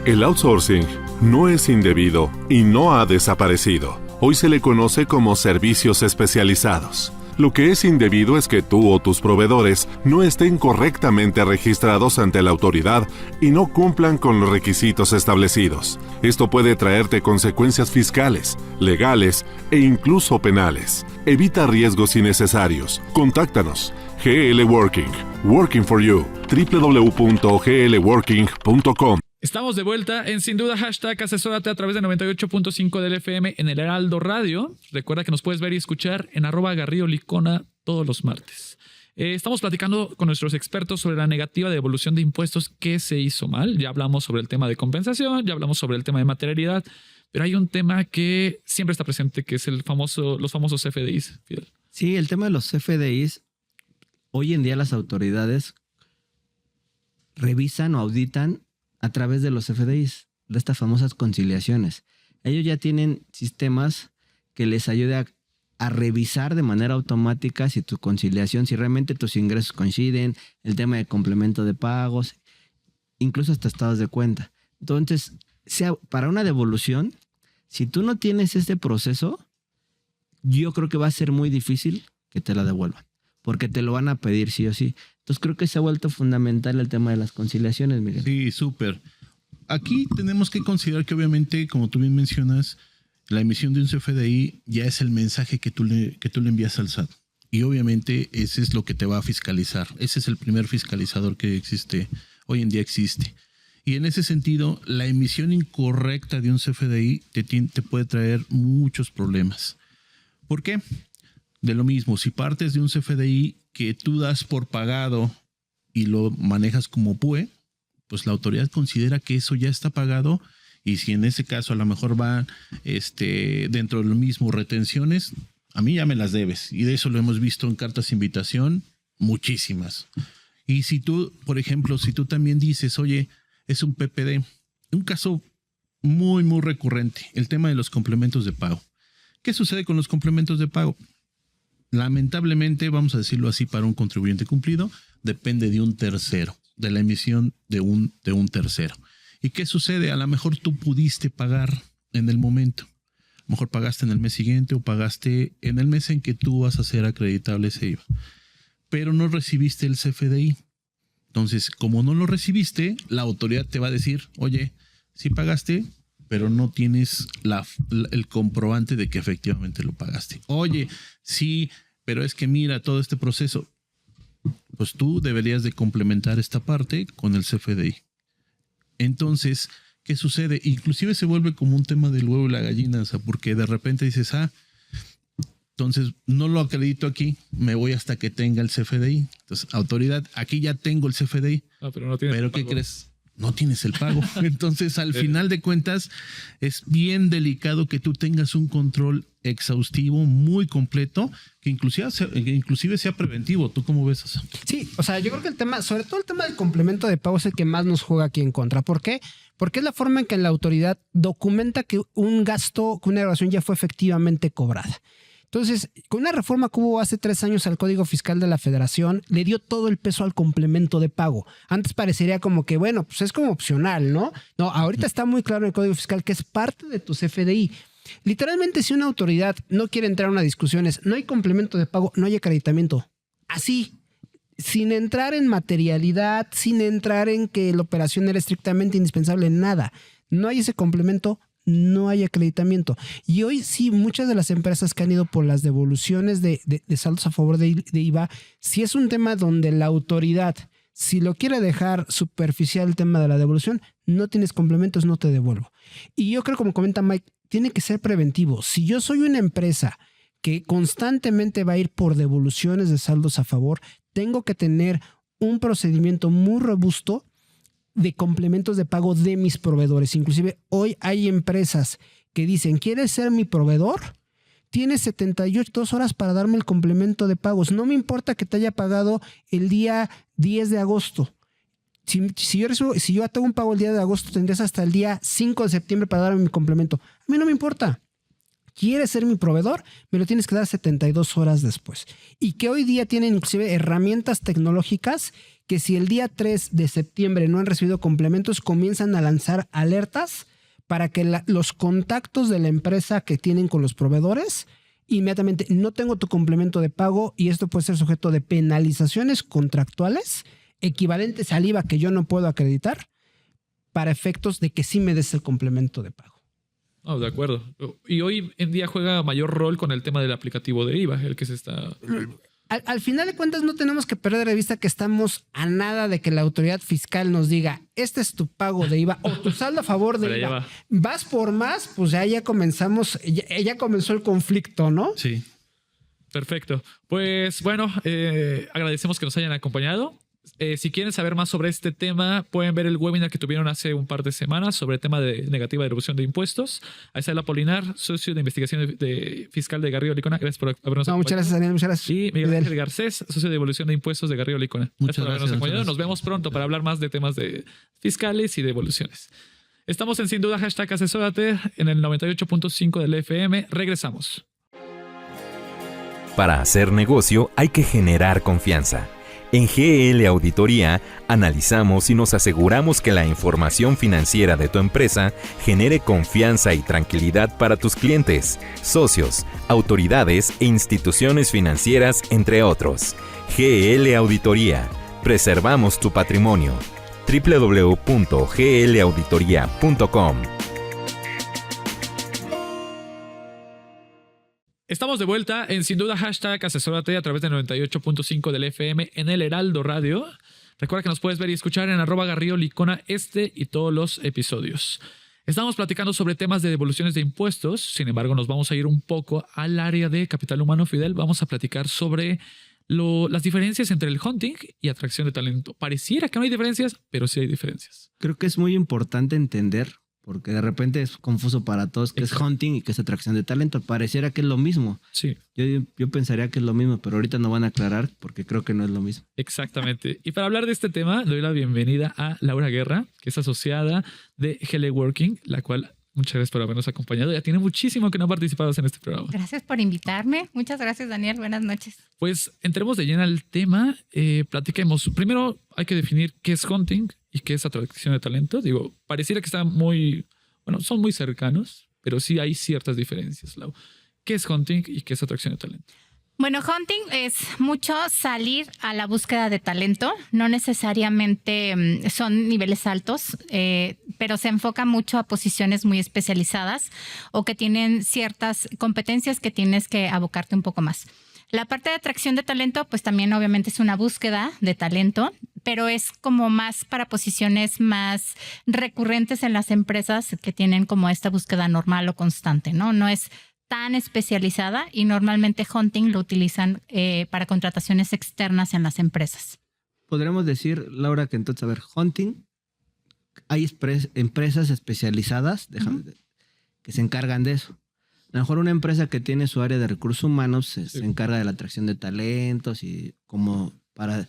El outsourcing no es indebido y no ha desaparecido. Hoy se le conoce como servicios especializados. Lo que es indebido es que tú o tus proveedores no estén correctamente registrados ante la autoridad y no cumplan con los requisitos establecidos. Esto puede traerte consecuencias fiscales, legales e incluso penales. Evita riesgos innecesarios. Contáctanos. GL Working. Working for you. www.glworking.com. Estamos de vuelta en Sin Duda #asesórate a través de 98.5 del FM en el Heraldo Radio. Recuerda que nos puedes ver y escuchar en @GarridoLicona todos los martes. Estamos platicando con nuestros expertos sobre la negativa de devolución de impuestos que se hizo mal. Ya hablamos sobre el tema de compensación, ya hablamos sobre el tema de materialidad, pero hay un tema que siempre está presente, que es los famosos FDIs, Fidel. Sí, el tema de los FDIs, hoy en día las autoridades revisan o auditan a través de los FDIs, de estas famosas conciliaciones. Ellos ya tienen sistemas que les ayuden a revisar de manera automática si tu conciliación, si realmente tus ingresos coinciden, el tema de complemento de pagos, incluso hasta estados de cuenta. Entonces, para una devolución, si tú no tienes este proceso, yo creo que va a ser muy difícil que te la devuelvan, porque te lo van a pedir sí o sí. Entonces creo que se ha vuelto fundamental el tema de las conciliaciones, Miguel. Sí, súper. Aquí tenemos que considerar que obviamente, como tú bien mencionas, la emisión de un CFDI ya es el mensaje que tú le envías al SAT. Y obviamente ese es lo que te va a fiscalizar. Ese es el primer fiscalizador que existe, hoy en día existe. Y en ese sentido, la emisión incorrecta de un CFDI te puede traer muchos problemas. ¿Por qué? De lo mismo, si partes de un CFDI que tú das por pagado y lo manejas como PUE, pues la autoridad considera que eso ya está pagado, y si en ese caso a lo mejor va dentro de lo mismo retenciones, a mí ya me las debes, y de eso lo hemos visto en cartas de invitación, muchísimas. Y si tú, por ejemplo, si tú también dices, oye, es un PPD, un caso muy, muy recurrente, el tema de los complementos de pago. ¿Qué sucede con los complementos de pago? Lamentablemente, vamos a decirlo así, para un contribuyente cumplido, depende de un tercero, de la emisión de un tercero. ¿Y qué sucede? A lo mejor tú pudiste pagar en el momento. A lo mejor pagaste en el mes siguiente o pagaste en el mes en que tú vas a hacer acreditable ese IVA. Pero no recibiste el CFDI. Entonces, como no lo recibiste, la autoridad te va a decir, oye, sí pagaste, pero no tienes el comprobante de que efectivamente lo pagaste. Oye, sí, pero es que mira todo este proceso. Pues tú deberías de complementar esta parte con el CFDI. Entonces, ¿qué sucede? Inclusive se vuelve como un tema del huevo y la gallina, o sea, porque de repente dices, entonces no lo acredito aquí, me voy hasta que tenga el CFDI. Entonces, autoridad, aquí ya tengo el CFDI. Pero no tienes ¿Pero qué crees? No tienes el pago. Entonces, al final de cuentas, es bien delicado que tú tengas un control exhaustivo, muy completo, que inclusive sea preventivo. ¿Tú cómo ves eso? Sí, o sea, yo creo que el tema, sobre todo el tema del complemento de pago, es el que más nos juega aquí en contra. ¿Por qué? Porque es la forma en que la autoridad documenta que un gasto, que una erogación ya fue efectivamente cobrada. Entonces, con una reforma que hubo hace 3 años al Código Fiscal de la Federación, le dio todo el peso al complemento de pago. Antes parecería como que, bueno, pues es como opcional, ¿no? No, ahorita está muy claro en el Código Fiscal que es parte de tu CFDI. Literalmente, si una autoridad no quiere entrar a una discusión, no hay complemento de pago, no hay acreditamiento. Así, sin entrar en materialidad, sin entrar en que la operación era estrictamente indispensable, nada. No hay ese complemento, no hay acreditamiento. Y hoy sí, muchas de las empresas que han ido por las devoluciones de saldos a favor de IVA, sí es un tema donde la autoridad, si lo quiere dejar superficial el tema de la devolución, no tienes complementos, no te devuelvo. Y yo creo, como comenta Mike, tiene que ser preventivo. Si yo soy una empresa que constantemente va a ir por devoluciones de saldos a favor, tengo que tener un procedimiento muy robusto de complementos de pago de mis proveedores. Inclusive hoy hay empresas que dicen, ¿quieres ser mi proveedor? Tienes 72 horas para darme el complemento de pagos. No me importa que te haya pagado el día 10 de agosto. Si yo tengo un pago el día de agosto, tendrías hasta el día 5 de septiembre para darme mi complemento. A mí no me importa. ¿Quieres ser mi proveedor? Me lo tienes que dar 72 horas después. Y que hoy día tienen inclusive herramientas tecnológicas que si el día 3 de septiembre no han recibido complementos, comienzan a lanzar alertas para que los contactos de la empresa que tienen con los proveedores, inmediatamente no tengo tu complemento de pago y esto puede ser sujeto de penalizaciones contractuales equivalentes al IVA que yo no puedo acreditar para efectos de que sí me des el complemento de pago. Oh, de acuerdo. Y hoy en día juega mayor rol con el tema del aplicativo de IVA, el que se está... Al final de cuentas no tenemos que perder de vista que estamos a nada de que la autoridad fiscal nos diga este es tu pago de IVA o tu saldo a favor de IVA. Vas por más, pues ya comenzamos, ya comenzó el conflicto, ¿no? Sí. Perfecto. Pues bueno, agradecemos que nos hayan acompañado. Si quieren saber más sobre este tema, pueden ver el webinar que tuvieron hace un par de semanas sobre el tema de negativa devolución de impuestos. Ahí está el Apolinar, socio de investigación fiscal de Garrido Licona. Gracias por habernos acompañado. Muchas gracias, Daniel. Muchas gracias. Y Miguel Ángel Garcés, socio de devolución de impuestos de Garrido Licona. Gracias por habernos acompañado. Nos vemos pronto para hablar más de temas de fiscales y de devoluciones. Estamos en Sin Duda, #asesórate en el 98.5 del FM. Regresamos. Para hacer negocio hay que generar confianza. En GL Auditoría analizamos y nos aseguramos que la información financiera de tu empresa genere confianza y tranquilidad para tus clientes, socios, autoridades e instituciones financieras, entre otros. GL Auditoría. Preservamos tu patrimonio. www.glauditoria.com. Estamos de vuelta en Sin Duda #asesórate a través de 98.5 del FM en el Heraldo Radio. Recuerda que nos puedes ver y escuchar en @GarridoLicona y todos los episodios. Estamos platicando sobre temas de devoluciones de impuestos. Sin embargo, nos vamos a ir un poco al área de capital humano, Fidel. Vamos a platicar sobre las diferencias entre el hunting y atracción de talento. Pareciera que no hay diferencias, pero sí hay diferencias. Creo que es muy importante entender, porque de repente es confuso para todos qué es hunting y qué es atracción de talento. Pareciera que es lo mismo. Sí. Yo pensaría que es lo mismo, pero ahorita no van a aclarar porque creo que no es lo mismo. Exactamente. Y para hablar de este tema, doy la bienvenida a Laura Guerra, que es asociada de GL Working, la cual muchas gracias por habernos acompañado. Ya tiene muchísimo que no ha participado en este programa. Gracias por invitarme. Muchas gracias, Daniel. Buenas noches. Pues entremos de lleno al tema. Platiquemos. Primero hay que definir qué es hunting y qué es atracción de talento. Digo, pareciera que están son muy cercanos, pero sí hay ciertas diferencias, Lau. ¿Qué es hunting y qué es atracción de talento? Bueno, hunting es mucho salir a la búsqueda de talento. No necesariamente son niveles altos, pero se enfoca mucho a posiciones muy especializadas o que tienen ciertas competencias que tienes que abocarte un poco más. La parte de atracción de talento, pues también obviamente es una búsqueda de talento, pero es como más para posiciones más recurrentes en las empresas que tienen como esta búsqueda normal o constante, ¿no? No es tan especializada y normalmente hunting lo utilizan para contrataciones externas en las empresas. Podríamos decir, Laura, que entonces, a ver, hunting, hay empresas especializadas que se encargan de eso. A lo mejor una empresa que tiene su área de recursos humanos se encarga de la atracción de talentos y como para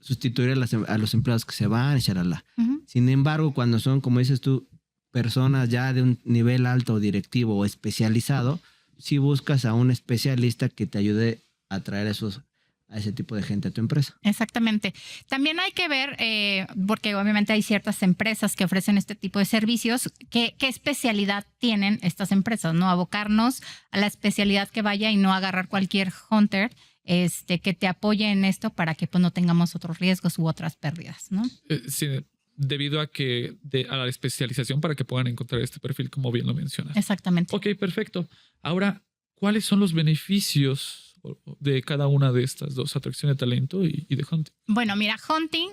sustituir a los empleados que se van, charalá. Sin embargo, cuando son, como dices tú, personas ya de un nivel alto directivo o especializado, sí buscas a un especialista que te ayude a traer a ese tipo de gente a tu empresa. Exactamente. También hay que ver, porque obviamente hay ciertas empresas que ofrecen este tipo de servicios, qué especialidad tienen estas empresas, ¿no? Abocarnos a la especialidad que vaya y no agarrar cualquier hunter que te apoye en esto para que pues, no tengamos otros riesgos u otras pérdidas, ¿no? Sí, debido a la especialización para que puedan encontrar este perfil, como bien lo mencionas. Exactamente. Ok, perfecto. Ahora, ¿cuáles son los beneficios de cada una de estas dos, atracción de talento y de hunting? Bueno, mira, hunting,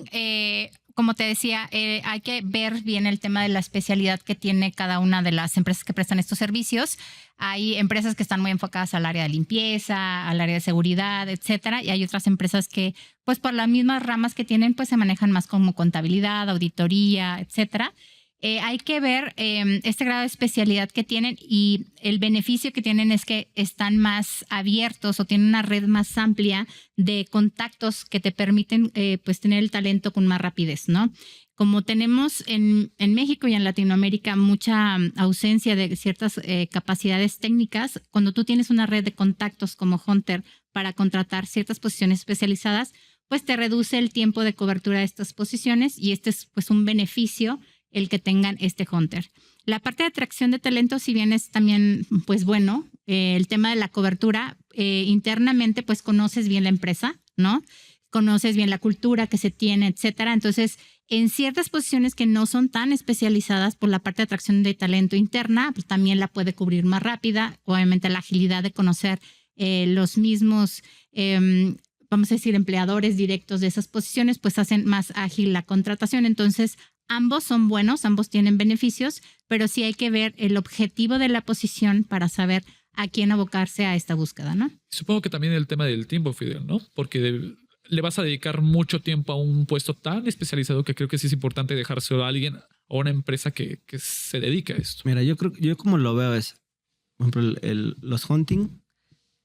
como te decía, hay que ver bien el tema de la especialidad que tiene cada una de las empresas que prestan estos servicios. Hay empresas que están muy enfocadas al área de limpieza, al área de seguridad, etcétera, y hay otras empresas que, pues por las mismas ramas que tienen, pues se manejan más como contabilidad, auditoría, etcétera. Hay que ver este grado de especialidad que tienen y el beneficio que tienen es que están más abiertos o tienen una red más amplia de contactos que te permiten pues tener el talento con más rapidez, ¿no? Como tenemos en México y en Latinoamérica mucha ausencia de ciertas capacidades técnicas, cuando tú tienes una red de contactos como hunter para contratar ciertas posiciones especializadas, pues te reduce el tiempo de cobertura de estas posiciones y este es pues un beneficio el que tengan este hunter. La parte de atracción de talento, si bien es también, pues bueno, el tema de la cobertura, internamente pues conoces bien la empresa, ¿no? Conoces bien la cultura que se tiene, etcétera. Entonces, en ciertas posiciones que no son tan especializadas por la parte de atracción de talento interna, pues también la puede cubrir más rápida. Obviamente la agilidad de conocer los mismos, vamos a decir, empleadores directos de esas posiciones, pues hacen más ágil la contratación. Entonces, ambos son buenos, ambos tienen beneficios, pero sí hay que ver el objetivo de la posición para saber a quién abocarse a esta búsqueda, ¿no? Supongo que también el tema del tiempo, Fidel, ¿no? Porque le vas a dedicar mucho tiempo a un puesto tan especializado que creo que sí es importante dejárselo a alguien o a una empresa que se dedique a esto. Mira, yo como lo veo es, por ejemplo, los hunting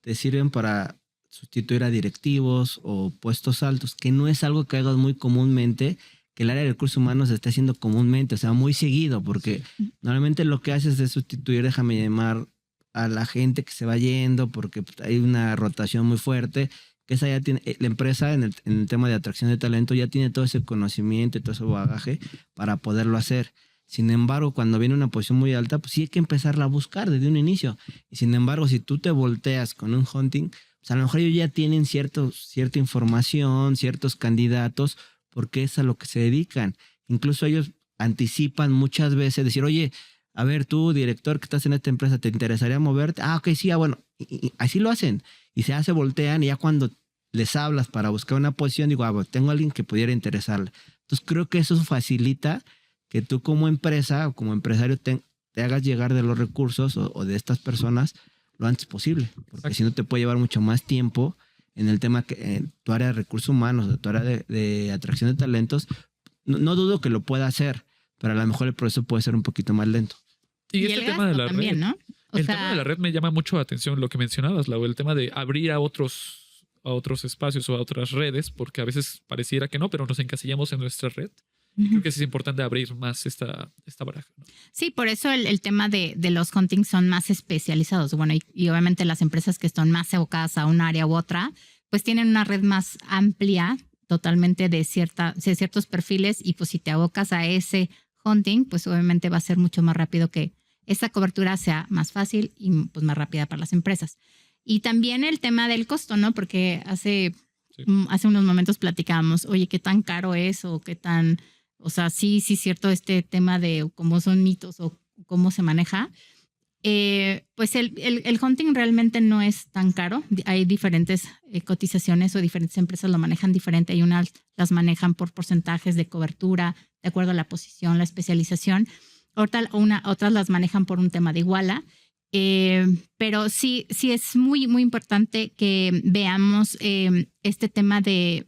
te sirven para sustituir a directivos o puestos altos, que no es algo que hagas muy comúnmente, que el área de recursos humanos se esté haciendo comúnmente, o sea, muy seguido, porque normalmente lo que haces es sustituir, déjame llamar a la gente que se va yendo, porque hay una rotación muy fuerte, que esa ya tiene, la empresa en el tema de atracción de talento ya tiene todo ese conocimiento y todo ese bagaje para poderlo hacer. Sin embargo, cuando viene una posición muy alta, pues sí hay que empezarla a buscar desde un inicio. Y sin embargo, si tú te volteas con un hunting, pues a lo mejor ellos ya tienen cierta información, ciertos candidatos, porque es a lo que se dedican. Incluso ellos anticipan muchas veces, decir, oye, a ver, tú, director que estás en esta empresa, ¿te interesaría moverte? Ah, ok, sí, bueno. Y así lo hacen. Y se voltean y ya cuando les hablas para buscar una posición, digo, bueno, tengo a alguien que pudiera interesarle. Entonces creo que eso facilita que tú como empresa o como empresario te hagas llegar de los recursos o de estas personas lo antes posible. Porque si no te puede llevar mucho más tiempo en el tema que tu área de recursos humanos, tu área de atracción de talentos. No dudo que lo pueda hacer, pero a lo mejor el proceso puede ser un poquito más lento. Y este tema de la también, red, ¿no? tema de la red me llama mucho la atención lo que mencionabas, Lau, el tema de abrir a otros espacios o a otras redes, porque a veces pareciera que no, pero nos encasillamos en nuestra red. Creo que sí es importante abrir más esta baraja, ¿no? Sí, por eso el tema de los hunting son más especializados. Bueno, y obviamente las empresas que están más evocadas a un área u otra, pues tienen una red más amplia totalmente de ciertos perfiles, y pues si te abocas a ese hunting, pues obviamente va a ser mucho más rápido que esa cobertura sea más fácil y pues más rápida para las empresas. Y también el tema del costo, ¿no? Porque hace unos momentos platicábamos, oye, ¿qué tan caro es o qué tan... O sea, sí, cierto, este tema de cómo son mitos o cómo se maneja. Pues el hunting realmente no es tan caro. Hay diferentes cotizaciones o diferentes empresas lo manejan diferente. Hay unas las manejan por porcentajes de cobertura, de acuerdo a la posición, la especialización. Otras las manejan por un tema de iguala. Pero sí es muy, muy importante que veamos este tema de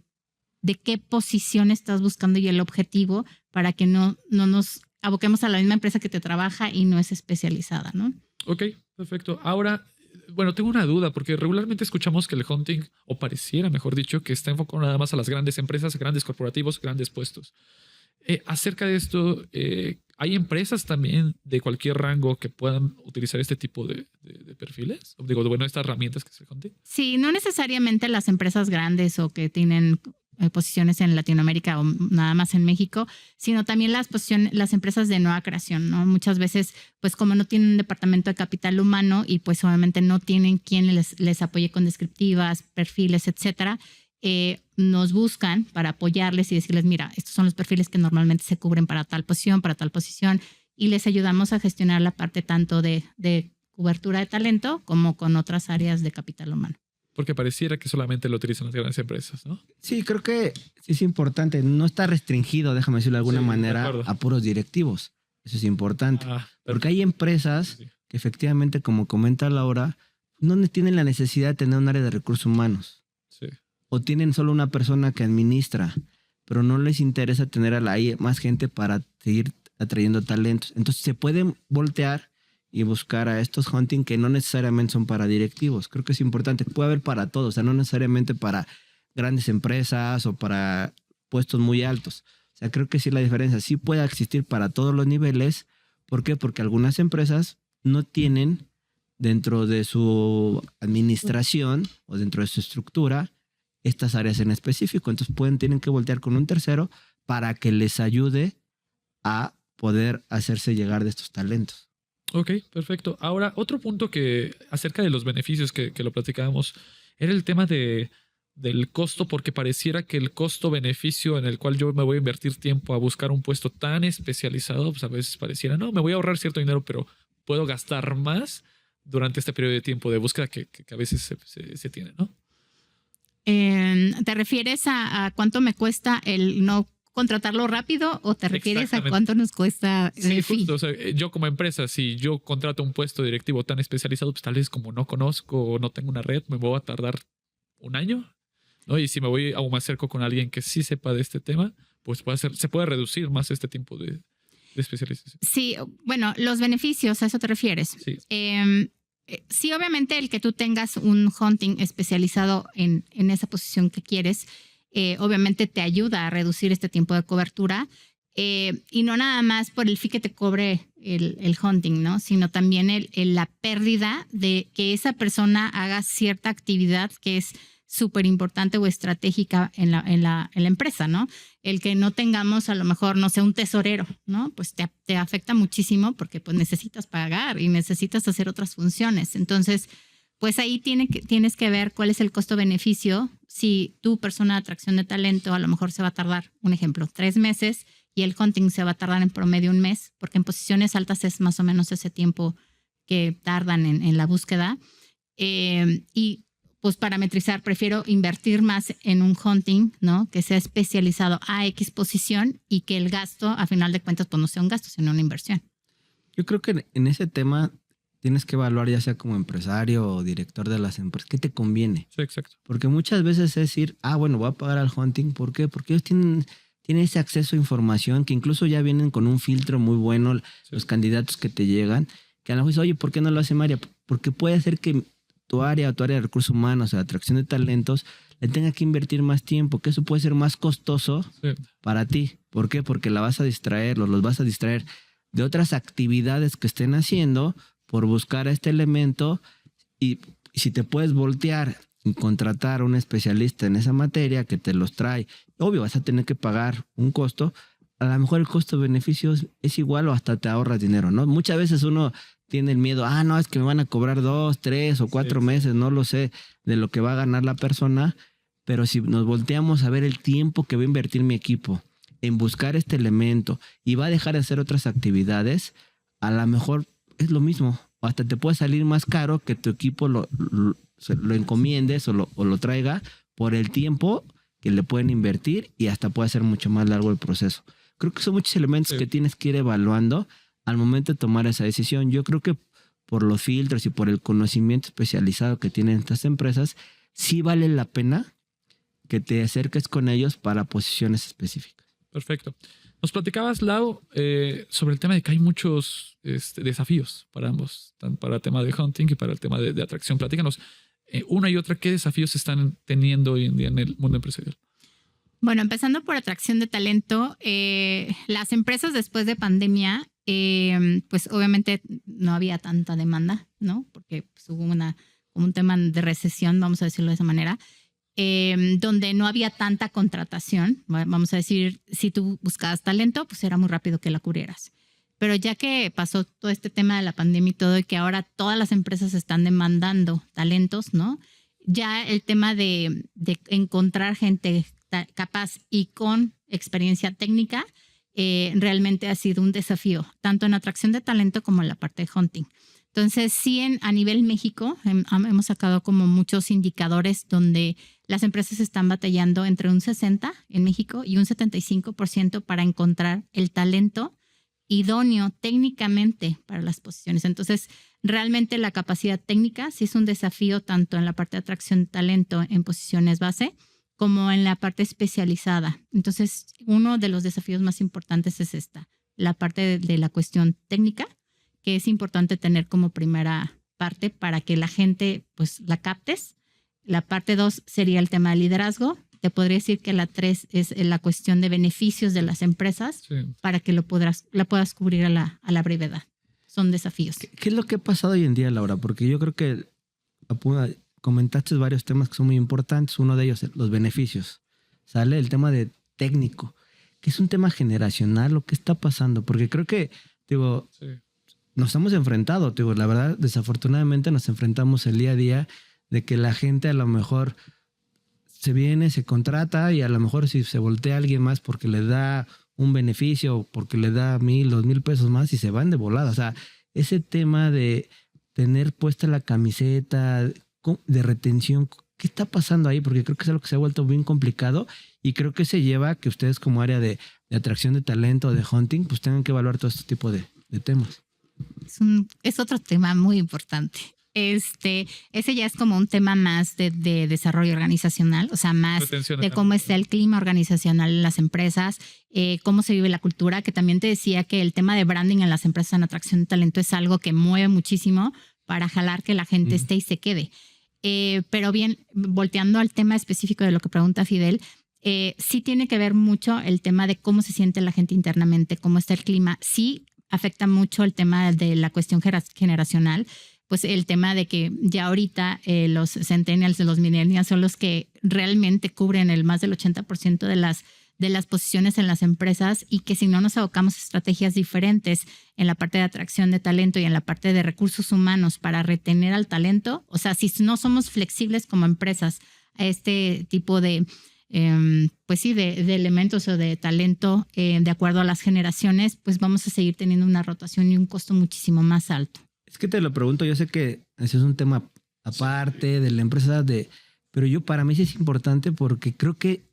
qué posición estás buscando y el objetivo, para que no nos aboquemos a la misma empresa que te trabaja y no es especializada, ¿no? Ok, perfecto. Ahora, bueno, tengo una duda, porque regularmente escuchamos que el hunting, o pareciera, mejor dicho, que está enfocado nada más a las grandes empresas, grandes corporativos, grandes puestos. Acerca de esto, ¿hay empresas también de cualquier rango que puedan utilizar este tipo de perfiles? Digo, bueno, estas herramientas que es el hunting. Sí, no necesariamente las empresas grandes o que tienen posiciones en Latinoamérica o nada más en México, sino también las empresas de nueva creación, ¿no? Muchas veces, pues como no tienen un departamento de capital humano y pues obviamente no tienen quien les apoye con descriptivas, perfiles, etcétera, nos buscan para apoyarles y decirles, mira, estos son los perfiles que normalmente se cubren para tal posición, y les ayudamos a gestionar la parte tanto de cobertura de talento como con otras áreas de capital humano. Porque pareciera que solamente lo utilizan las grandes empresas, ¿no? Sí, creo que sí es importante. No está restringido, déjame decirlo de alguna manera, a puros directivos. Eso es importante. Porque hay empresas que efectivamente, como comenta Laura, no tienen la necesidad de tener un área de recursos humanos. Sí. O tienen solo una persona que administra, pero no les interesa tener ahí más gente para seguir atrayendo talentos. Entonces se pueden voltear y buscar a estos hunting que no necesariamente son para directivos. Creo que es importante. Puede haber para todos, o sea, no necesariamente para grandes empresas o para puestos muy altos. O sea, creo que sí la diferencia sí puede existir para todos los niveles. ¿Por qué? Porque algunas empresas no tienen dentro de su administración o dentro de su estructura estas áreas en específico. Entonces tienen que voltear con un tercero para que les ayude a poder hacerse llegar de estos talentos. Ok, perfecto. Ahora, otro punto que acerca de los beneficios que lo platicábamos era el tema del costo, porque pareciera que el costo-beneficio en el cual yo me voy a invertir tiempo a buscar un puesto tan especializado, pues a veces pareciera, no, me voy a ahorrar cierto dinero, pero puedo gastar más durante este periodo de tiempo de búsqueda que a veces se tiene, ¿no? ¿Te refieres a cuánto me cuesta el no contratarlo rápido o te refieres a cuánto nos cuesta Sí, el fee? justo. O sea, yo como empresa, si yo contrato un puesto directivo tan especializado, pues tal vez como no conozco o no tengo una red, me voy a tardar un año, ¿no? Y si me voy o me acerco con alguien que sí sepa de este tema, pues se puede reducir más este tiempo de especialización. Sí, bueno, los beneficios, ¿a eso te refieres? Sí. Sí, obviamente el que tú tengas un hunting especializado en esa posición que quieres, obviamente te ayuda a reducir este tiempo de cobertura y no nada más por el fee que te cobre el hunting, ¿no? Sino también la pérdida de que esa persona haga cierta actividad que es súper importante o estratégica en la empresa, ¿no? El que no tengamos a lo mejor, no sé, un tesorero, ¿no? Pues te afecta muchísimo porque pues necesitas pagar y necesitas hacer otras funciones. Entonces, pues ahí tienes que ver cuál es el costo-beneficio. Si tu persona de atracción de talento a lo mejor se va a tardar, un ejemplo, 3 meses y el hunting se va a tardar en promedio 1 mes, porque en posiciones altas es más o menos ese tiempo que tardan en la búsqueda. Y pues parametrizar, prefiero invertir más en un hunting, ¿no? Que sea especializado a X posición y que el gasto, a final de cuentas, pues no sea un gasto, sino una inversión. Yo creo que en ese tema tienes que evaluar, ya sea como empresario o director de las empresas, ¿qué te conviene? Sí, exacto. Porque muchas veces es decir, bueno, voy a pagar al hunting. ¿Por qué? Porque ellos tienen ese acceso a información que incluso ya vienen con un filtro muy bueno, los candidatos que te llegan, que a lo mejor dicen, oye, ¿por qué no lo hace María? Porque puede ser que tu área de recursos humanos, o de atracción de talentos, le tenga que invertir más tiempo, que eso puede ser más costoso para ti. ¿Por qué? Porque los vas a distraer de otras actividades que estén haciendo por buscar a este elemento, y si te puedes voltear y contratar a un especialista en esa materia que te los trae, obvio vas a tener que pagar un costo, a lo mejor el costo-beneficio es igual o hasta te ahorras dinero, ¿no? Muchas veces uno tiene el miedo, no, es que me van a cobrar 2, 3 o 4 meses, no lo sé, de lo que va a ganar la persona, pero si nos volteamos a ver el tiempo que va a invertir mi equipo en buscar este elemento y va a dejar de hacer otras actividades, a lo mejor es lo mismo, o hasta te puede salir más caro que tu equipo lo encomiendes o lo traiga por el tiempo que le pueden invertir, y hasta puede ser mucho más largo el proceso. Creo que son muchos elementos que tienes que ir evaluando al momento de tomar esa decisión. Yo creo que por los filtros y por el conocimiento especializado que tienen estas empresas, sí vale la pena que te acerques con ellos para posiciones específicas. Perfecto. Nos platicabas, Lau, sobre el tema de que hay muchos desafíos para ambos, tanto para el tema de hunting y para el tema de atracción. Platícanos, una y otra, ¿qué desafíos están teniendo hoy en día en el mundo empresarial? Bueno, empezando por atracción de talento, las empresas después de pandemia, pues obviamente no había tanta demanda, ¿no? Porque pues, hubo como un tema de recesión, vamos a decirlo de esa manera, donde no había tanta contratación. Vamos a decir, si tú buscabas talento, pues era muy rápido que la cubrieras. Pero ya que pasó todo este tema de la pandemia y todo, y que ahora todas las empresas están demandando talentos, ¿no? Ya el tema de encontrar gente capaz y con experiencia técnica realmente ha sido un desafío, tanto en atracción de talento como en la parte de hunting. Entonces, sí, a nivel México hemos sacado como muchos indicadores donde las empresas están batallando entre un 60% en México y un 75% para encontrar el talento idóneo técnicamente para las posiciones. Entonces, realmente la capacidad técnica sí es un desafío tanto en la parte de atracción de talento en posiciones base como en la parte especializada. Entonces, uno de los desafíos más importantes es la parte de la cuestión técnica, que es importante tener como primera parte para que la gente pues la captes. La parte 2 sería el tema de liderazgo. Te podría decir que la 3 es la cuestión de beneficios de las empresas para que la puedas cubrir a la brevedad. Son desafíos. ¿Qué es lo que ha pasado hoy en día, Laura? Porque yo creo que comentaste varios temas que son muy importantes. Uno de ellos, los beneficios. Sale el tema de técnico, es un tema generacional lo que está pasando, porque creo que, digo, Sí. nos hemos enfrentado, digo, la verdad, desafortunadamente nos enfrentamos el día a día de que la gente a lo mejor se viene, se contrata y a lo mejor si se voltea a alguien más porque le da un beneficio, porque le da 1,000, 2,000 pesos más y se van de volada. O sea, ese tema de tener puesta la camiseta de retención, ¿qué está pasando ahí? Porque creo que es algo que se ha vuelto bien complicado y creo que se lleva a que ustedes como área de atracción de talento, de hunting, pues tengan que evaluar todo este tipo de temas. Es otro tema muy importante. Ese ya es como un tema más de desarrollo organizacional, o sea, más Retención de cómo está el clima organizacional en las empresas, cómo se vive la cultura, que también te decía que el tema de branding en las empresas en atracción de talento es algo que mueve muchísimo para jalar que la gente esté y se quede. Pero bien, volteando al tema específico de lo que pregunta Fidel, sí tiene que ver mucho el tema de cómo se siente la gente internamente, cómo está el clima. Sí afecta mucho el tema de la cuestión generacional, pues el tema de que ya ahorita los centennials, los millennials son los que realmente cubren el más del 80% de las posiciones en las empresas y que si no nos abocamos a estrategias diferentes en la parte de atracción de talento y en la parte de recursos humanos para retener al talento, o sea, si no somos flexibles como empresas a este tipo de pues sí, de elementos o de talento de acuerdo a las generaciones, pues vamos a seguir teniendo una rotación y un costo muchísimo más alto. Es que te lo pregunto, yo sé que ese es un tema aparte de la empresa, pero para mí sí es importante porque creo que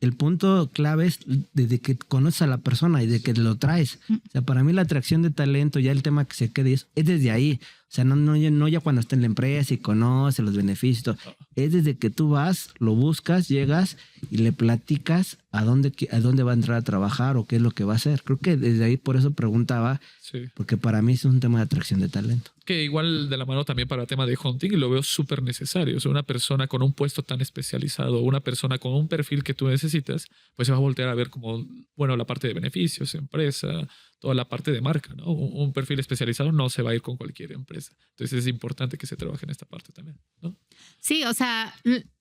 el punto clave es desde que conoces a la persona y de que lo traes. O sea, para mí la atracción de talento, ya el tema que se quede es desde ahí. O sea, no ya cuando está en la empresa y conoce los beneficios y todo. Es desde que tú vas, lo buscas, llegas y le platicas a dónde va a entrar a trabajar o qué es lo que va a hacer. Creo que desde ahí por eso preguntaba, Sí. porque para mí es un tema de atracción de talento. Que igual de la mano también para el tema de hunting lo veo súper necesario. O sea, una persona con un puesto tan especializado, una persona con un perfil que tú necesitas, pues se va a voltear a ver como, bueno, la parte de beneficios, empresa, toda la parte de marca, ¿no? Un perfil especializado no se va a ir con cualquier empresa. Entonces es importante que se trabaje en esta parte también, ¿no? Sí, o sea,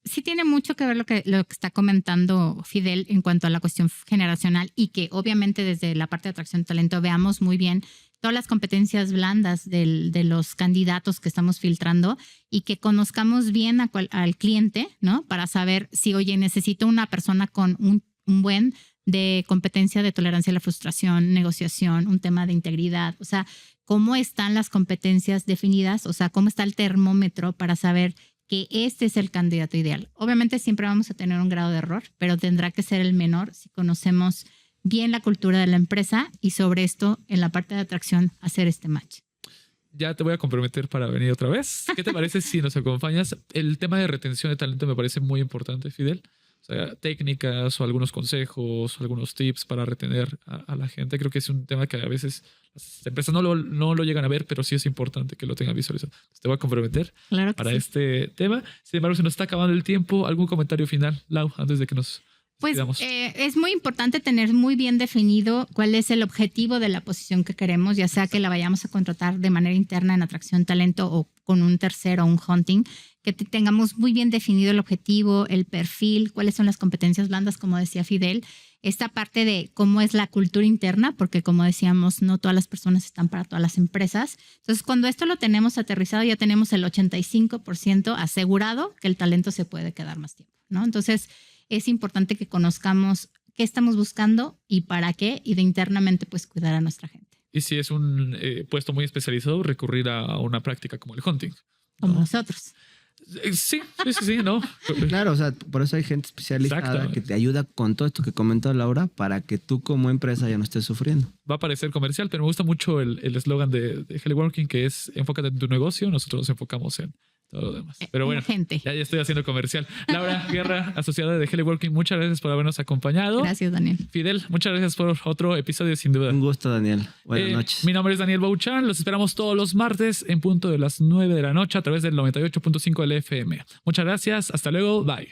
sí tiene mucho que ver lo que está comentando Fidel en cuanto a la cuestión generacional y que obviamente desde la parte de atracción de talento veamos muy bien todas las competencias blandas de los candidatos que estamos filtrando y que conozcamos bien al cliente, ¿no? Para saber si, oye, necesito una persona con un buen de competencia de tolerancia a la frustración, negociación, un tema de integridad, o sea, cómo están las competencias definidas, o sea, cómo está el termómetro para saber que este es el candidato ideal. Obviamente siempre vamos a tener un grado de error, pero tendrá que ser el menor si conocemos bien la cultura de la empresa y sobre esto, en la parte de atracción, hacer este match. Ya te voy a comprometer para venir otra vez. ¿Qué te parece si nos acompañas? El tema de retención de talento me parece muy importante, Fidel. O sea, técnicas o algunos consejos, algunos tips para retener a la gente. Creo que es un tema que a veces las empresas no lo llegan a ver, pero sí es importante que lo tengan visualizado. Te voy a comprometer para este tema. Sin embargo, se nos está acabando el tiempo. ¿Algún comentario final, Lau, antes de que nos Pues despidamos? Es muy importante tener muy bien definido cuál es el objetivo de la posición que queremos, ya sea que la vayamos a contratar de manera interna en atracción talento o con un tercero o un hunting, que tengamos muy bien definido el objetivo, el perfil, cuáles son las competencias blandas, como decía Fidel, esta parte de cómo es la cultura interna, porque como decíamos, no todas las personas están para todas las empresas. Entonces, cuando esto lo tenemos aterrizado, ya tenemos el 85% asegurado que el talento se puede quedar más tiempo, ¿no? Entonces, es importante que conozcamos qué estamos buscando y para qué, y de internamente pues cuidar a nuestra gente. Y si es un puesto muy especializado, recurrir a una práctica como el hunting. Como nosotros. Sí, ¿no? Claro, o sea, por eso hay gente especializada Exactamente. que te ayuda con todo esto que comentó Laura para que tú como empresa ya no estés sufriendo. Va a parecer comercial, pero me gusta mucho el eslogan de Heliworking, que es enfócate en tu negocio, nosotros nos enfocamos en todo lo demás. Pero bueno, gente. ya estoy haciendo comercial. Laura Guerra, asociada de Heliworking, muchas gracias por habernos acompañado. Gracias, Daniel. Fidel, muchas gracias por otro episodio, sin duda. Un gusto, Daniel. Buenas noches. Mi nombre es Daniel Bouchan. Los esperamos todos los martes en punto de las 9 de la noche a través del 98.5 del FM. Muchas gracias. Hasta luego. Bye.